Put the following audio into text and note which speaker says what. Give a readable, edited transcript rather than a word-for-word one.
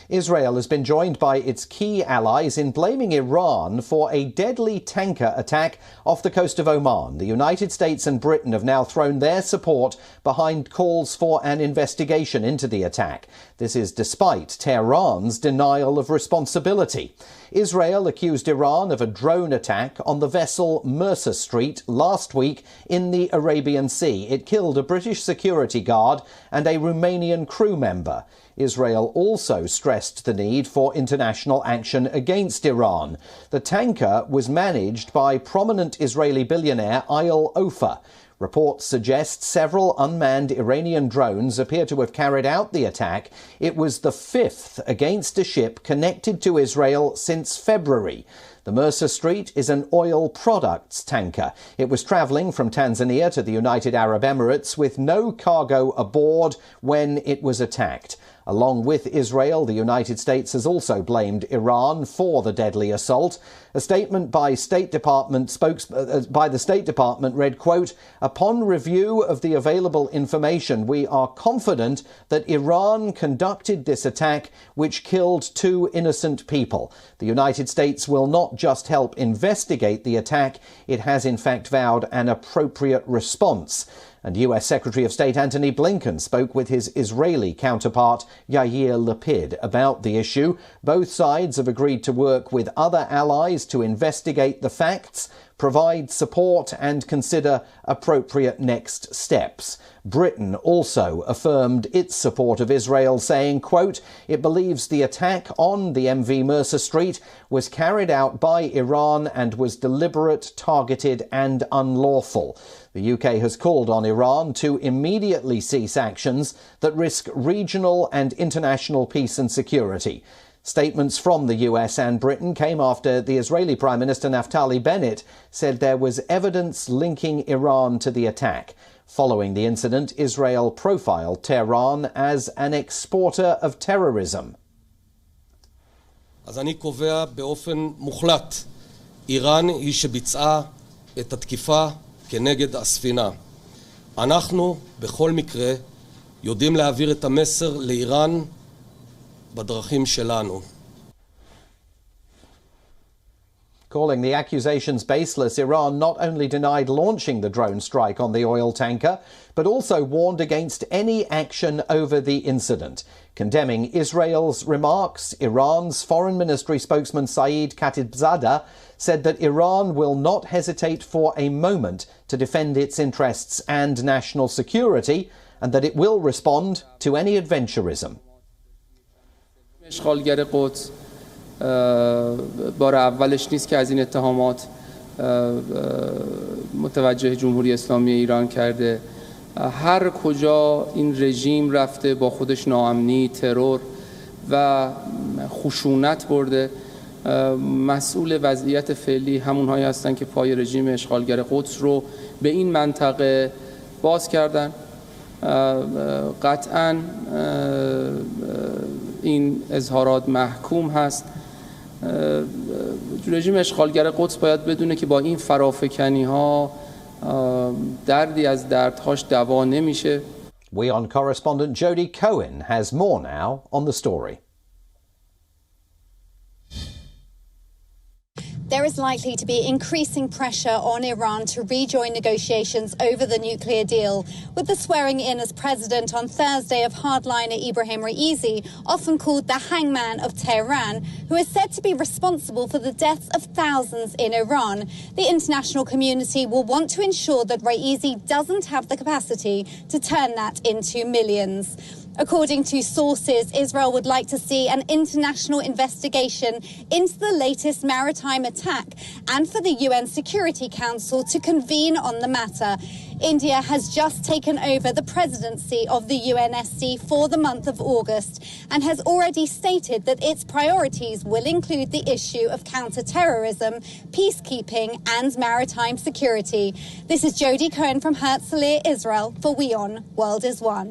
Speaker 1: Israel has been joined by its key allies in blaming Iran for a deadly tanker attack off the coast of Oman. The United States and Britain have now thrown their support behind calls for an investigation into the attack. This is despite Tehran's denial of responsibility. Israel accused Iran of a drone attack on the vessel Mercer Street last week in the Arabian Sea. It killed a British security guard and a Romanian crew member. Israel also stressed the need for international action against Iran. The tanker was managed by prominent Israeli billionaire Eyal Ofer. Reports suggest several unmanned Iranian drones appear to have carried out the attack. It was the fifth against a ship connected to Israel since February. The Mercer Street is an oil products tanker. It was travelling from Tanzania to the United Arab Emirates with no cargo aboard when it was attacked. Along with Israel, the United States has also blamed Iran for the deadly assault. A statement by the State Department read, quote, "Upon review of the available information, we are confident that Iran conducted this attack which killed 2 innocent people. The United States will not just help investigate the attack, it has in fact vowed an appropriate response." And US Secretary of State Antony Blinken spoke with his Israeli counterpart Yair Lapid about the issue. Both sides have agreed to work with other allies to investigate the facts, provide support and consider appropriate next steps. Britain also affirmed its support of Israel, saying, quote, "It believes the attack on the MV Mercer Street was carried out by Iran and was deliberate, targeted and unlawful." The UK has called on Iran to immediately cease actions that risk regional and international peace and security. Statements from the US and Britain came after the Israeli Prime Minister Naftali Bennett said there was evidence linking Iran to the attack. Following the incident, Israel profiled Tehran as an exporter of terrorism.
Speaker 2: אז אני קובע באופן מוחלט, איראן היא שביצעה את התקיפה כנגד הספינה. אנחנו בכל מקרה יודעים להעביר את המסר לאיראן בדרכים שלנו.
Speaker 1: Calling the accusations baseless, Iran not only denied launching the drone strike on the oil tanker, but also warned against any action over the incident. Condemning Israel's remarks, Iran's Foreign Ministry spokesman Saeed Khatibzadeh said that Iran will not hesitate for a moment to defend its interests and national security, and that it will respond to any adventurism.
Speaker 3: اشغالگر قدس بار اولش نیست که از این اتهامات متوجه جمهوری اسلامی ایران کرده. هر کجا این رژیم رفته با خودش ناامنی، ترور و خشونت برده، مسئول وضعیت فعلی همونهایی هستند که پای رژیم اشغالگر قدس رو به این منطقه باز کردن. قطعاً این اظهارات محکوم هست. رژیم اشغالگر قدس باید بدونه که با این فرافکنی ها دردی از دردهاش دوا نمیشه.
Speaker 1: WION correspondent Jodie Cohen has more now on the story.
Speaker 4: There is likely to be increasing pressure on Iran to rejoin negotiations over the nuclear deal, with the swearing in as president on Thursday of hardliner Ibrahim Raisi, often called the hangman of Tehran, who is said to be responsible for the deaths of thousands in Iran. The international community will want to ensure that Raisi doesn't have the capacity to turn that into millions. According to sources, Israel would like to see an international investigation into the latest maritime attack and for the UN Security Council to convene on the matter. India has just taken over the presidency of the UNSC for the month of August and has already stated that its priorities will include the issue of counter-terrorism, peacekeeping and maritime security. This is Jodie Cohen from Herzliya, Israel for WION World is One.